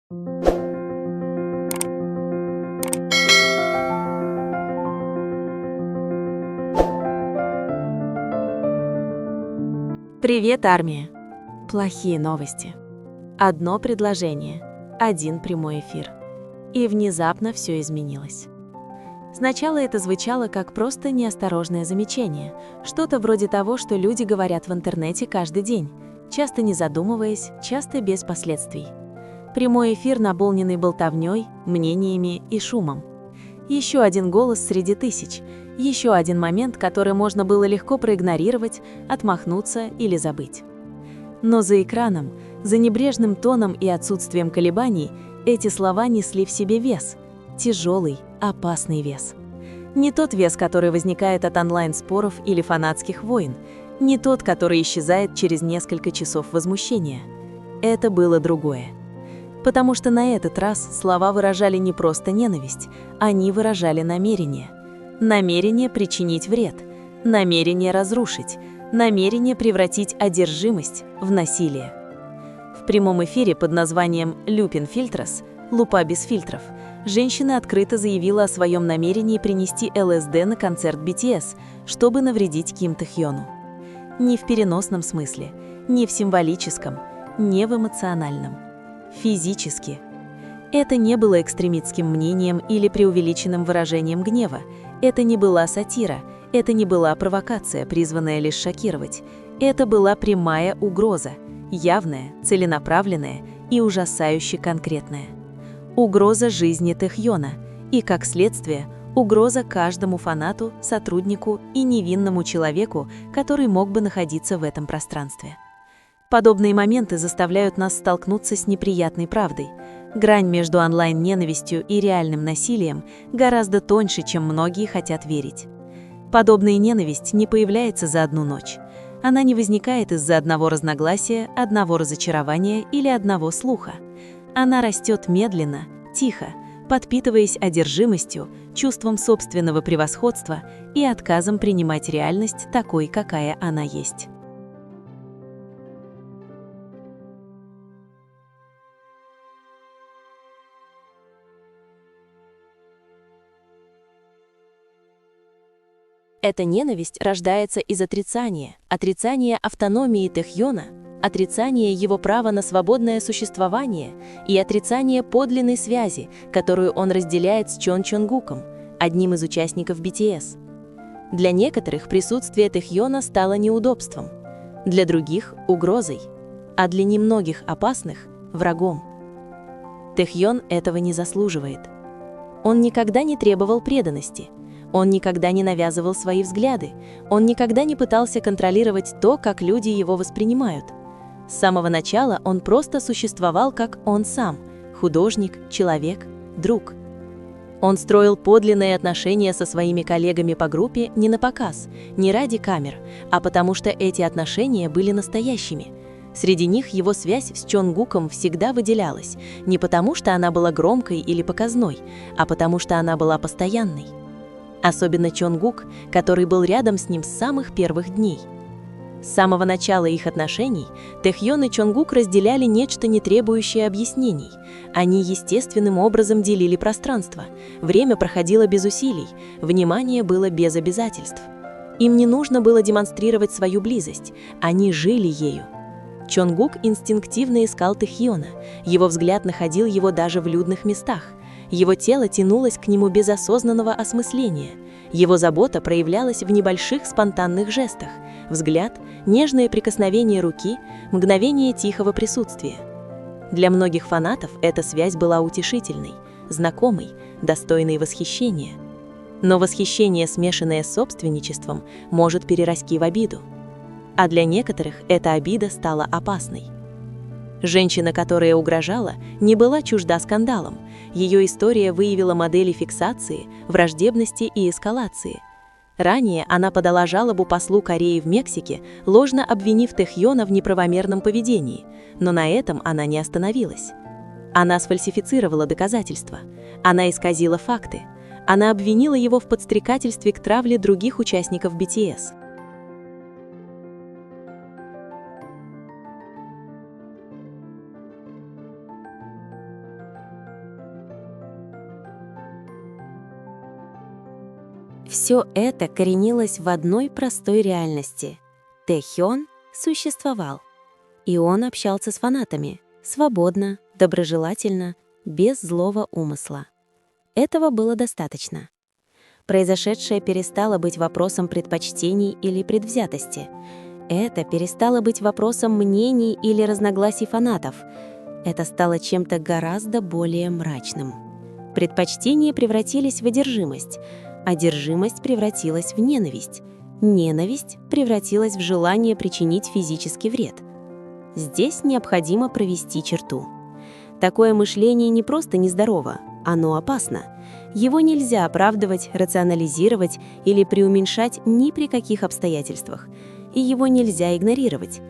Привет, армия! Плохие новости. Одно предложение, один прямой эфир. И внезапно все изменилось. Сначала это звучало как просто неосторожное замечание, что-то вроде того, что люди говорят в интернете каждый день, часто не задумываясь, часто без последствий. Прямой эфир, наполненный болтовней, мнениями и шумом. Еще один голос среди тысяч, еще один момент, который можно было легко проигнорировать, отмахнуться или забыть. Но за экраном, за небрежным тоном и отсутствием колебаний, эти слова несли в себе вес, тяжелый, опасный вес. Не тот вес, который возникает от онлайн-споров или фанатских войн, не тот, который исчезает через несколько часов возмущения. Это было другое. Потому что на этот раз слова выражали не просто ненависть, они выражали намерение. Намерение причинить вред, намерение разрушить, намерение превратить одержимость в насилие. В прямом эфире под названием «Lupin Filters» «Лупа без фильтров» женщина открыто заявила о своем намерении принести ЛСД на концерт BTS, чтобы навредить Ким Тхёну. Не в переносном смысле, не в символическом, не в эмоциональном. Физически. Это не было экстремистским мнением или преувеличенным выражением гнева, это не была сатира, это не была провокация, призванная лишь шокировать. Это была прямая угроза, явная, целенаправленная и ужасающе конкретная. Угроза жизни Тхёна и, как следствие, угроза каждому фанату, сотруднику и невинному человеку, который мог бы находиться в этом пространстве. Подобные моменты заставляют нас столкнуться с неприятной правдой. Грань между онлайн-ненавистью и реальным насилием гораздо тоньше, чем многие хотят верить. Подобная ненависть не появляется за одну ночь. Она не возникает из-за одного разногласия, одного разочарования или одного слуха. Она растет медленно, тихо, подпитываясь одержимостью, чувством собственного превосходства и отказом принимать реальность такой, какая она есть. Эта ненависть рождается из отрицания автономии Тхёна, отрицания его права на свободное существование и отрицания подлинной связи, которую он разделяет с Чон Чонгуком, одним из участников BTS. Для некоторых присутствие Тхёна стало неудобством, для других – угрозой, а для немногих опасных – врагом. Тхён этого не заслуживает. Он никогда не требовал преданности. Он никогда не навязывал свои взгляды, он никогда не пытался контролировать то, как люди его воспринимают. С самого начала он просто существовал как он сам – художник, человек, друг. Он строил подлинные отношения со своими коллегами по группе не на показ, не ради камер, а потому что эти отношения были настоящими. Среди них его связь с Чонгуком всегда выделялась, не потому что она была громкой или показной, а потому что она была постоянной. Особенно Чонгук, который был рядом с ним с самых первых дней. С самого начала их отношений Тхён и Чонгук разделяли нечто, не требующее объяснений. Они естественным образом делили пространство, время проходило без усилий, внимание было без обязательств. Им не нужно было демонстрировать свою близость, они жили ею. Чонгук инстинктивно искал Тхёна, его взгляд находил его даже в людных местах. Его тело тянулось к нему без осознанного осмысления. Его забота проявлялась в небольших спонтанных жестах. Взгляд, нежное прикосновение руки, мгновение тихого присутствия. Для многих фанатов эта связь была утешительной, знакомой, достойной восхищения. Но восхищение, смешанное с собственничеством, может перерасти в обиду. А для некоторых эта обида стала опасной. Женщина, которая угрожала, не была чужда скандалам. Ее история выявила модели фиксации, враждебности и эскалации. Ранее она подала жалобу послу Кореи в Мексике, ложно обвинив Тхёна в неправомерном поведении, но на этом она не остановилась. Она сфальсифицировала доказательства, она исказила факты, она обвинила его в подстрекательстве к травле других участников BTS. Все это коренилось в одной простой реальности. Тэхён существовал. И он общался с фанатами, свободно, доброжелательно, без злого умысла. Этого было достаточно. Произошедшее перестало быть вопросом предпочтений или предвзятости. Это перестало быть вопросом мнений или разногласий фанатов. Это стало чем-то гораздо более мрачным. Предпочтения превратились в одержимость. Одержимость превратилась в ненависть. Ненависть превратилась в желание причинить физический вред. Здесь необходимо провести черту. Такое мышление не просто нездорово, оно опасно. Его нельзя оправдывать, рационализировать или преуменьшать ни при каких обстоятельствах. И его нельзя игнорировать.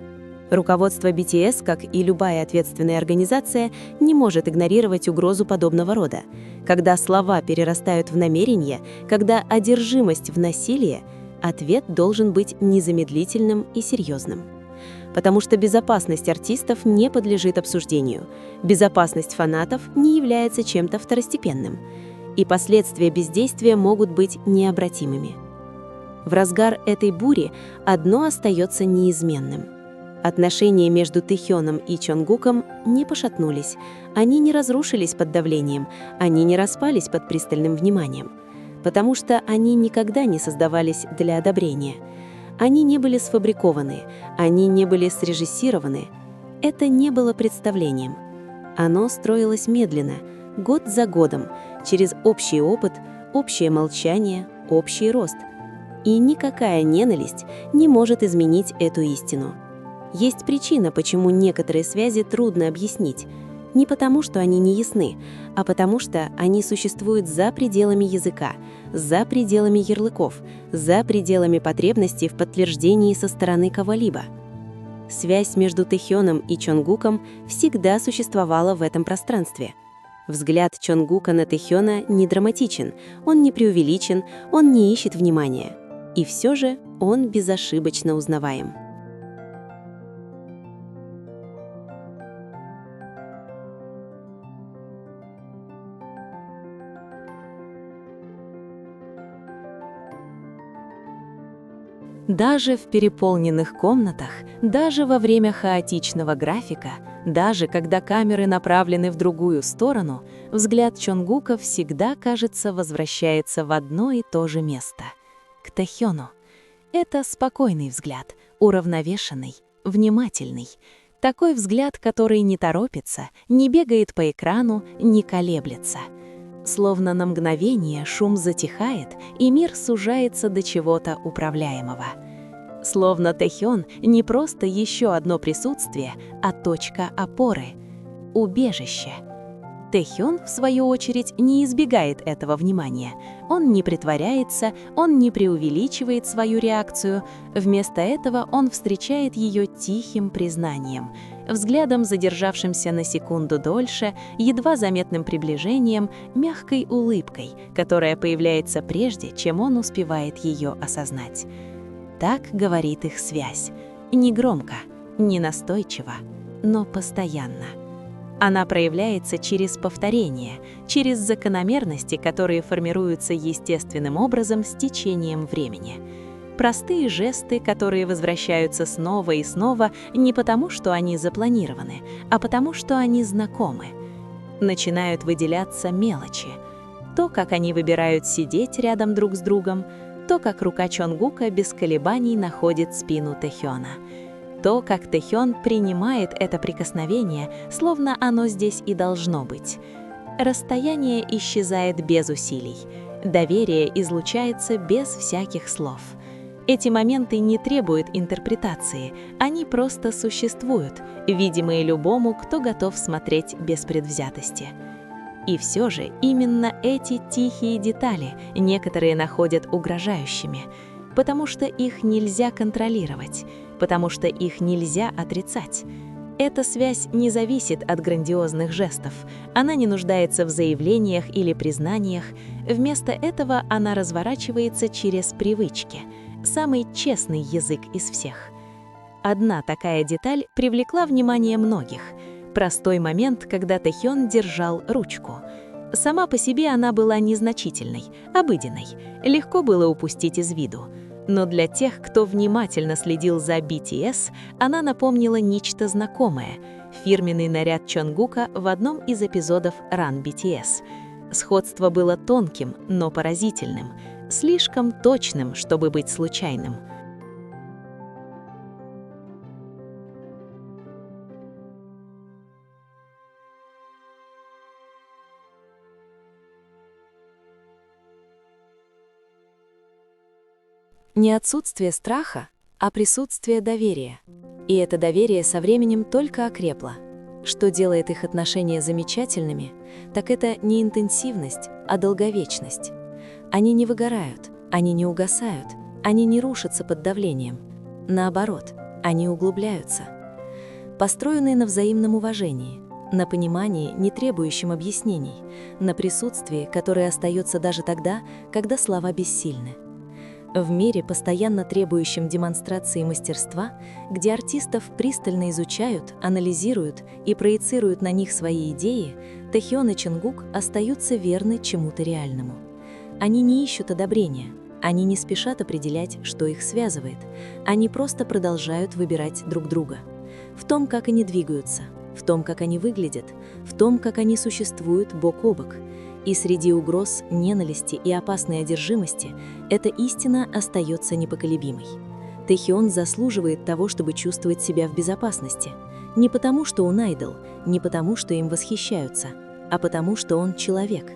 Руководство BTS, как и любая ответственная организация, не может игнорировать угрозу подобного рода. Когда слова перерастают в намерения, когда одержимость в насилие, ответ должен быть незамедлительным и серьезным. Потому что безопасность артистов не подлежит обсуждению. Безопасность фанатов не является чем-то второстепенным. И последствия бездействия могут быть необратимыми. В разгар этой бури одно остается неизменным. Отношения между Тэхёном и Чонгуком не пошатнулись, они не разрушились под давлением, они не распались под пристальным вниманием, потому что они никогда не создавались для одобрения. Они не были сфабрикованы, они не были срежиссированы. Это не было представлением. Оно строилось медленно, год за годом, через общий опыт, общее молчание, общий рост. И никакая ненависть не может изменить эту истину. Есть причина, почему некоторые связи трудно объяснить. Не потому, что они не ясны, а потому что они существуют за пределами языка, за пределами ярлыков, за пределами потребностей в подтверждении со стороны кого-либо. Связь между Тэхёном и Чонгуком всегда существовала в этом пространстве. Взгляд Чонгука на Тэхёна не драматичен, он не преувеличен, он не ищет внимания. И все же он безошибочно узнаваем. Даже в переполненных комнатах, даже во время хаотичного графика, даже когда камеры направлены в другую сторону, взгляд Чонгука всегда, кажется, возвращается в одно и то же место — к Тэхёну. Это спокойный взгляд, уравновешенный, внимательный. Такой взгляд, который не торопится, не бегает по экрану, не колеблется. Словно на мгновение шум затихает, и мир сужается до чего-то управляемого. Словно Тэхён не просто еще одно присутствие, а точка опоры, убежище. Тэхён, в свою очередь, не избегает этого внимания. Он не притворяется, он не преувеличивает свою реакцию. Вместо этого он встречает ее тихим признанием, взглядом, задержавшимся на секунду дольше, едва заметным приближением, мягкой улыбкой, которая появляется прежде, чем он успевает ее осознать. Так говорит их связь. Не громко, не настойчиво, но постоянно. Она проявляется через повторение, через закономерности, которые формируются естественным образом с течением времени. Простые жесты, которые возвращаются снова и снова не потому, что они запланированы, а потому, что они знакомы. Начинают выделяться мелочи. То, как они выбирают сидеть рядом друг с другом, то, как рука Чонгука без колебаний находит спину Тэхёна. То, как Тэхён принимает это прикосновение, словно оно здесь и должно быть. Расстояние исчезает без усилий. Доверие излучается без всяких слов. Эти моменты не требуют интерпретации, они просто существуют, видимые любому, кто готов смотреть без предвзятости. И все же именно эти тихие детали некоторые находят угрожающими, потому что их нельзя контролировать, потому что их нельзя отрицать. Эта связь не зависит от грандиозных жестов, она не нуждается в заявлениях или признаниях, вместо этого она разворачивается через привычки, самый честный язык из всех. Одна такая деталь привлекла внимание многих. Простой момент, когда Тэхён держал ручку. Сама по себе она была незначительной, обыденной, легко было упустить из виду. Но для тех, кто внимательно следил за BTS, она напомнила нечто знакомое – фирменный наряд Чонгука в одном из эпизодов Run BTS. Сходство было тонким, но поразительным, слишком точным, чтобы быть случайным. Не отсутствие страха, а присутствие доверия. И это доверие со временем только окрепло. Что делает их отношения замечательными, так это не интенсивность, а долговечность. Они не выгорают, они не угасают, они не рушатся под давлением. Наоборот, они углубляются. Построенные на взаимном уважении, на понимании, не требующем объяснений, на присутствии, которое остается даже тогда, когда слова бессильны. В мире, постоянно требующем демонстрации мастерства, где артистов пристально изучают, анализируют и проецируют на них свои идеи, Тэхён и Чонгук остаются верны чему-то реальному. Они не ищут одобрения, они не спешат определять, что их связывает, они просто продолжают выбирать друг друга. В том, как они двигаются, в том, как они выглядят, в том, как они существуют бок о бок. И среди угроз, ненависти и опасной одержимости эта истина остается непоколебимой. Тэхён заслуживает того, чтобы чувствовать себя в безопасности. Не потому, что он айдол, не потому, что им восхищаются, а потому, что он человек.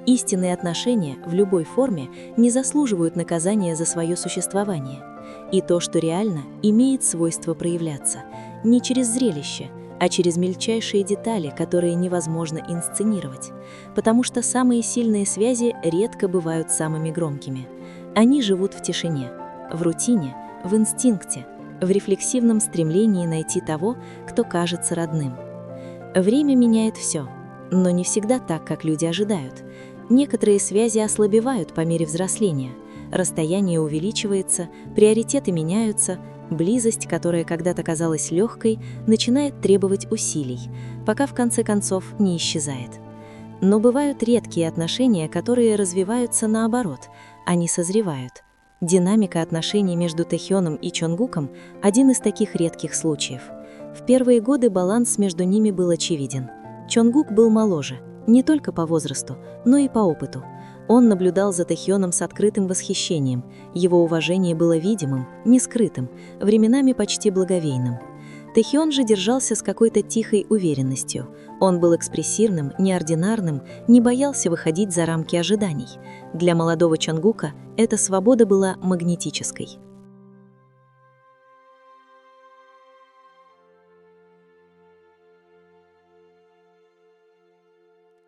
Истинные отношения в любой форме не заслуживают наказания за свое существование. И то, что реально, имеет свойство проявляться не через зрелище, а через мельчайшие детали, которые невозможно инсценировать, потому что самые сильные связи редко бывают самыми громкими. Они живут в тишине, в рутине, в инстинкте, в рефлексивном стремлении найти того, кто кажется родным. Время меняет все, но не всегда так, как люди ожидают. Некоторые связи ослабевают по мере взросления, расстояние увеличивается, приоритеты меняются, близость, которая когда-то казалась легкой, начинает требовать усилий, пока в конце концов не исчезает. Но бывают редкие отношения, которые развиваются наоборот, они созревают. Динамика отношений между Тэхёном и Чонгуком – один из таких редких случаев. В первые годы баланс между ними был очевиден. Чонгук был моложе, не только по возрасту, но и по опыту. Он наблюдал за Тэхёном с открытым восхищением, его уважение было видимым, не скрытым, временами почти благоговейным. Тэхён же держался с какой-то тихой уверенностью. Он был экспрессивным, неординарным, не боялся выходить за рамки ожиданий. Для молодого Чонгука эта свобода была магнетической.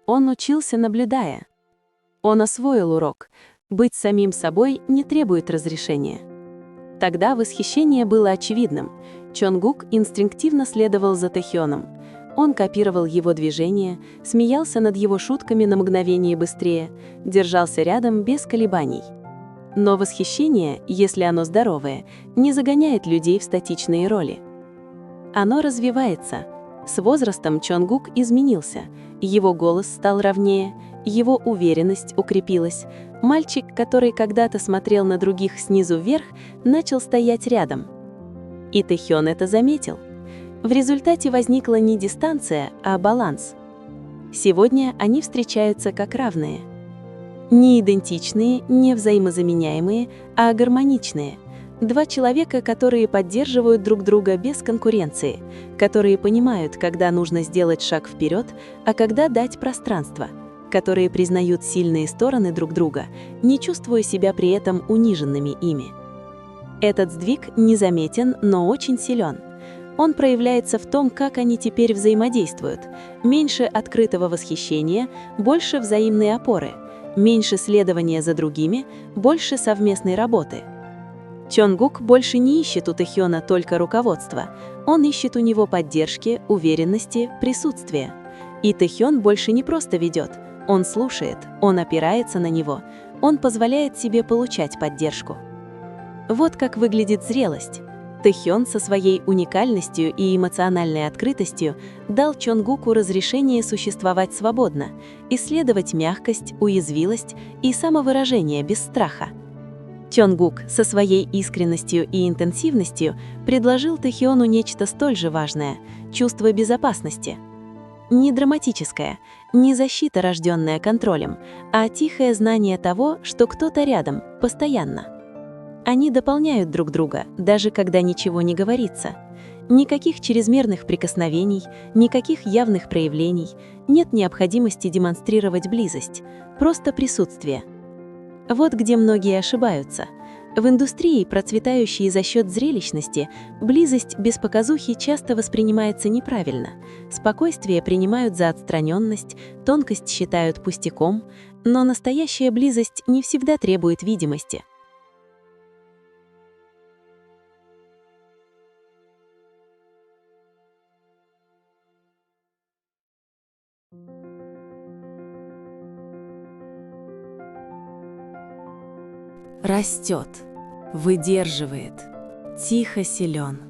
Он учился, наблюдая. Он освоил урок. Быть самим собой не требует разрешения. Тогда восхищение было очевидным. Чонгук инстинктивно следовал за Тэхёном. Он копировал его движения, смеялся над его шутками на мгновение быстрее, держался рядом без колебаний. Но восхищение, если оно здоровое, не загоняет людей в статичные роли. Оно развивается. С возрастом Чонгук изменился. Его голос стал ровнее, его уверенность укрепилась. Мальчик, который когда-то смотрел на других снизу вверх, начал стоять рядом. И Тэхён это заметил. В результате возникла не дистанция, а баланс. Сегодня они встречаются как равные. Не идентичные, не взаимозаменяемые, а гармоничные. Два человека, которые поддерживают друг друга без конкуренции, которые понимают, когда нужно сделать шаг вперед, а когда дать пространство, которые признают сильные стороны друг друга, не чувствуя себя при этом униженными ими. Этот сдвиг незаметен, но очень силен. Он проявляется в том, как они теперь взаимодействуют. Меньше открытого восхищения, больше взаимной опоры, меньше следования за другими, больше совместной работы. Чонгук больше не ищет у Тэхёна только руководства, он ищет у него поддержки, уверенности, присутствия. И Тэхён больше не просто ведет, он слушает, он опирается на него, он позволяет себе получать поддержку. Вот как выглядит зрелость. Тэхён со своей уникальностью и эмоциональной открытостью дал Чонгуку разрешение существовать свободно, исследовать мягкость, уязвимость и самовыражение без страха. Чонгук со своей искренностью и интенсивностью предложил Тэхёну нечто столь же важное – чувство безопасности. Не драматическое, не защита, рожденная контролем, а тихое знание того, что кто-то рядом, постоянно. Они дополняют друг друга, даже когда ничего не говорится. Никаких чрезмерных прикосновений, никаких явных проявлений, нет необходимости демонстрировать близость, просто присутствие. Вот где многие ошибаются. В индустрии, процветающей за счет зрелищности, близость без показухи часто воспринимается неправильно. Спокойствие принимают за отстраненность, тонкость считают пустяком, но настоящая близость не всегда требует видимости. Растет, выдерживает, тихо силен.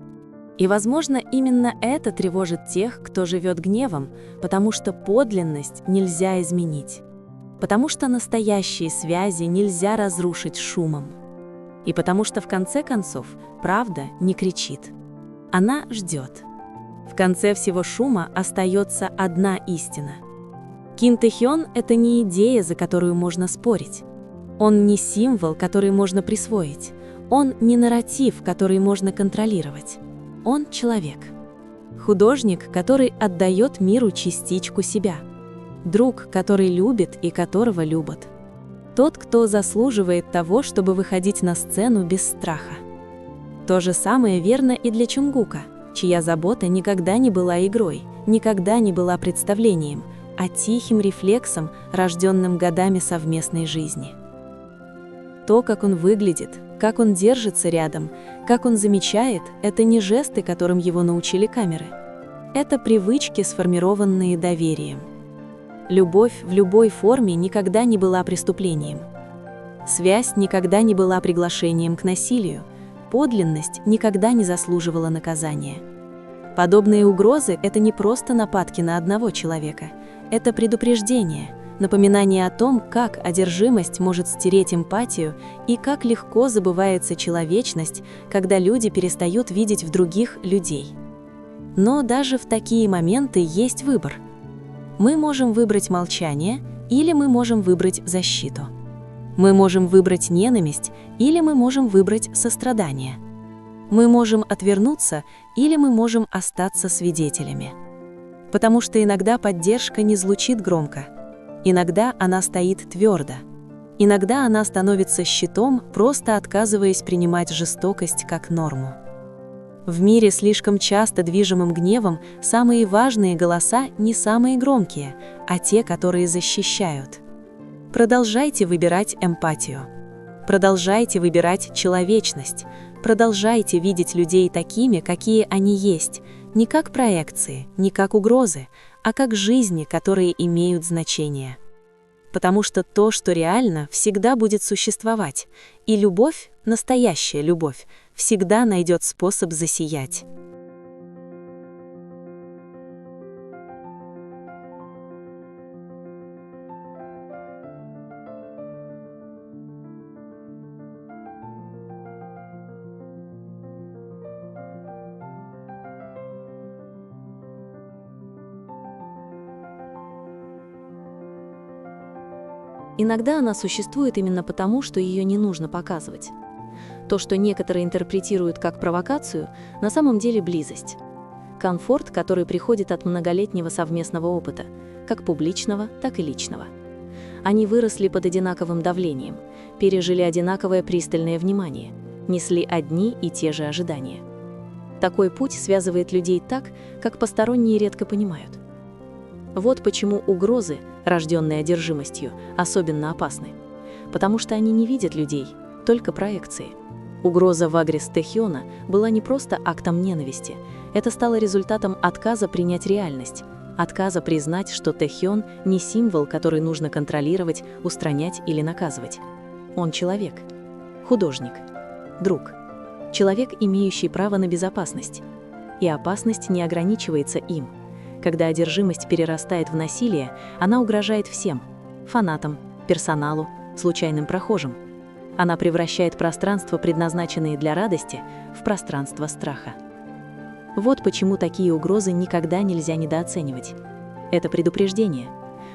И, возможно, именно это тревожит тех, кто живет гневом, потому что подлинность нельзя изменить, потому что настоящие связи нельзя разрушить шумом, и потому что, в конце концов, правда не кричит. Она ждет. В конце всего шума остается одна истина. Ким Тэхён — это не идея, за которую можно спорить. Он не символ, который можно присвоить. Он не нарратив, который можно контролировать. Он человек. Художник, который отдает миру частичку себя. Друг, который любит и которого любят. Тот, кто заслуживает того, чтобы выходить на сцену без страха. То же самое верно и для Чонгука, чья забота никогда не была игрой, никогда не была представлением, а тихим рефлексом, рожденным годами совместной жизни. То, как он выглядит, как он держится рядом, как он замечает, это не жесты, которым его научили камеры. Это привычки, сформированные доверием. Любовь в любой форме никогда не была преступлением. Связь никогда не была приглашением к насилию. Подлинность никогда не заслуживала наказания. Подобные угрозы – это не просто нападки на одного человека. Это предупреждение. Напоминание о том, как одержимость может стереть эмпатию и как легко забывается человечность, когда люди перестают видеть в других людей. Но даже в такие моменты есть выбор. Мы можем выбрать молчание, или мы можем выбрать защиту. Мы можем выбрать ненависть, или мы можем выбрать сострадание. Мы можем отвернуться, или мы можем остаться свидетелями. Потому что иногда поддержка не звучит громко. Иногда она стоит твердо. Иногда она становится щитом, просто отказываясь принимать жестокость как норму. В мире, слишком часто движимым гневом, самые важные голоса не самые громкие, а те, которые защищают. Продолжайте выбирать эмпатию. Продолжайте выбирать человечность. Продолжайте видеть людей такими, какие они есть, не как проекции, не как угрозы, а как жизни, которые имеют значение. Потому что то, что реально, всегда будет существовать, и любовь, настоящая любовь, всегда найдет способ засиять. Иногда она существует именно потому, что ее не нужно показывать. То, что некоторые интерпретируют как провокацию, на самом деле близость. Комфорт, который приходит от многолетнего совместного опыта, как публичного, так и личного. Они выросли под одинаковым давлением, пережили одинаковое пристальное внимание, несли одни и те же ожидания. Такой путь связывает людей так, как посторонние редко понимают. Вот почему угрозы, рожденные одержимостью, особенно опасны. Потому что они не видят людей, только проекции. Угроза в адрес Тэхёна была не просто актом ненависти, это стало результатом отказа принять реальность, отказа признать, что Тэхён не символ, который нужно контролировать, устранять или наказывать. Он человек, художник, друг. человек, имеющий право на безопасность. И опасность не ограничивается им. Когда одержимость перерастает в насилие, она угрожает всем – фанатам, персоналу, случайным прохожим. Она превращает пространства, предназначенные для радости, в пространство страха. Вот почему такие угрозы никогда нельзя недооценивать. Это предупреждение.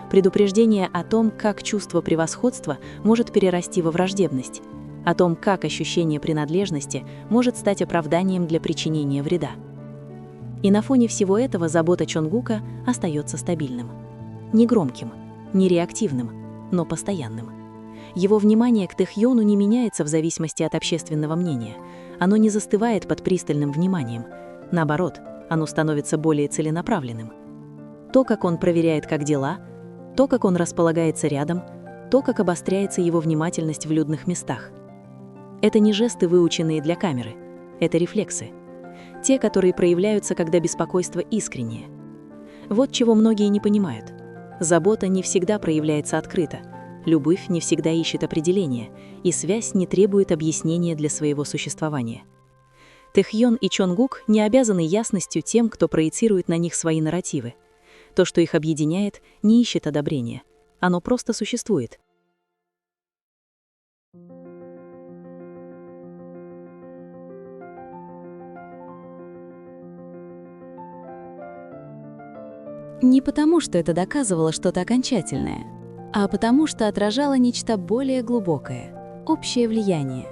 Предупреждение о том, как чувство превосходства может перерасти во враждебность, о том, как ощущение принадлежности может стать оправданием для причинения вреда. И на фоне всего этого забота Чонгука остается стабильным. Не громким, не реактивным, но постоянным. Его внимание к Тэхёну не меняется в зависимости от общественного мнения. Оно не застывает под пристальным вниманием. Наоборот, оно становится более целенаправленным. То, как он проверяет, как дела, то, как он располагается рядом, то, как обостряется его внимательность в людных местах. Это не жесты, выученные для камеры. Это рефлексы. Те, которые проявляются, когда беспокойство искреннее. Вот чего многие не понимают. Забота не всегда проявляется открыто. Любовь не всегда ищет определения, и связь не требует объяснения для своего существования. Тэхьон и Чонгук не обязаны ясностью тем, кто проецирует на них свои нарративы. То, что их объединяет, не ищет одобрения. Оно просто существует. Не потому, что это доказывало что-то окончательное, а потому, что отражало нечто более глубокое – общее влияние.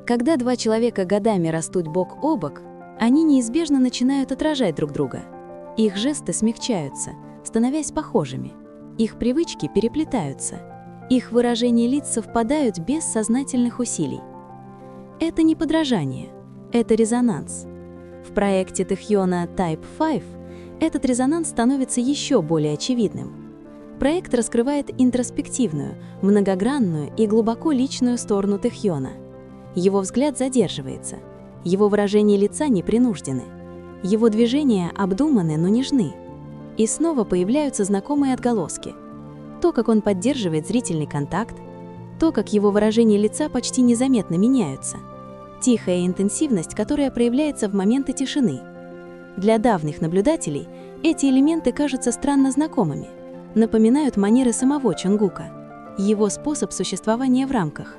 Когда два человека годами растут бок о бок, они неизбежно начинают отражать друг друга. Их жесты смягчаются, становясь похожими. Их привычки переплетаются. Их выражения лиц совпадают без сознательных усилий. Это не подражание, это резонанс. В проекте Тэхьона Type 5 этот резонанс становится еще более очевидным. Проект раскрывает интроспективную, многогранную и глубоко личную сторону Тэхьона. Его взгляд задерживается, его выражения лица непринуждены, его движения обдуманы, но нежны. И снова появляются знакомые отголоски. То, как он поддерживает зрительный контакт, то, как его выражения лица почти незаметно меняются, тихая интенсивность, которая проявляется в моменты тишины. Для давних наблюдателей эти элементы кажутся странно знакомыми, напоминают манеры самого Чонгука, его способ существования в рамках.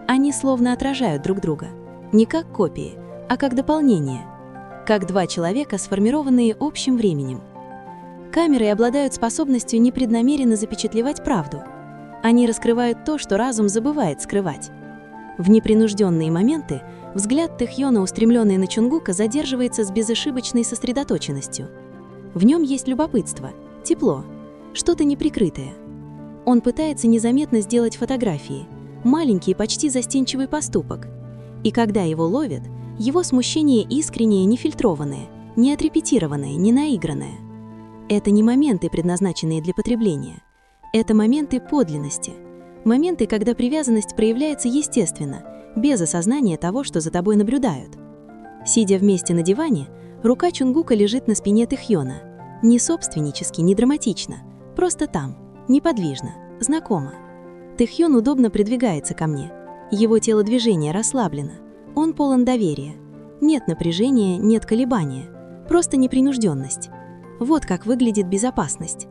Они словно отражают друг друга, не как копии, а как дополнение, как два человека, сформированные общим временем. Камеры обладают способностью непреднамеренно запечатлевать правду. Они раскрывают то, что разум забывает скрывать. В непринужденные моменты взгляд Тэхьона, устремленный на Чонгука, задерживается с безошибочной сосредоточенностью. В нем есть любопытство, тепло, что-то неприкрытое. Он пытается незаметно сделать фотографии, маленький, почти застенчивый поступок. И когда его ловят, его смущение искреннее, нефильтрованное, не отрепетированное, не наигранное. Это не моменты, предназначенные для потребления. Это моменты подлинности. Моменты, когда привязанность проявляется естественно, без осознания того, что за тобой наблюдают. Сидя вместе на диване, рука Чонгука лежит на спине Тэхьона. Не собственнически, не драматично. Просто там, неподвижно, знакомо. Тэхьон удобно придвигается ко мне. Его телодвижение расслаблено. Он полон доверия. Нет напряжения, нет колебания. Просто непринужденность. Вот как выглядит безопасность.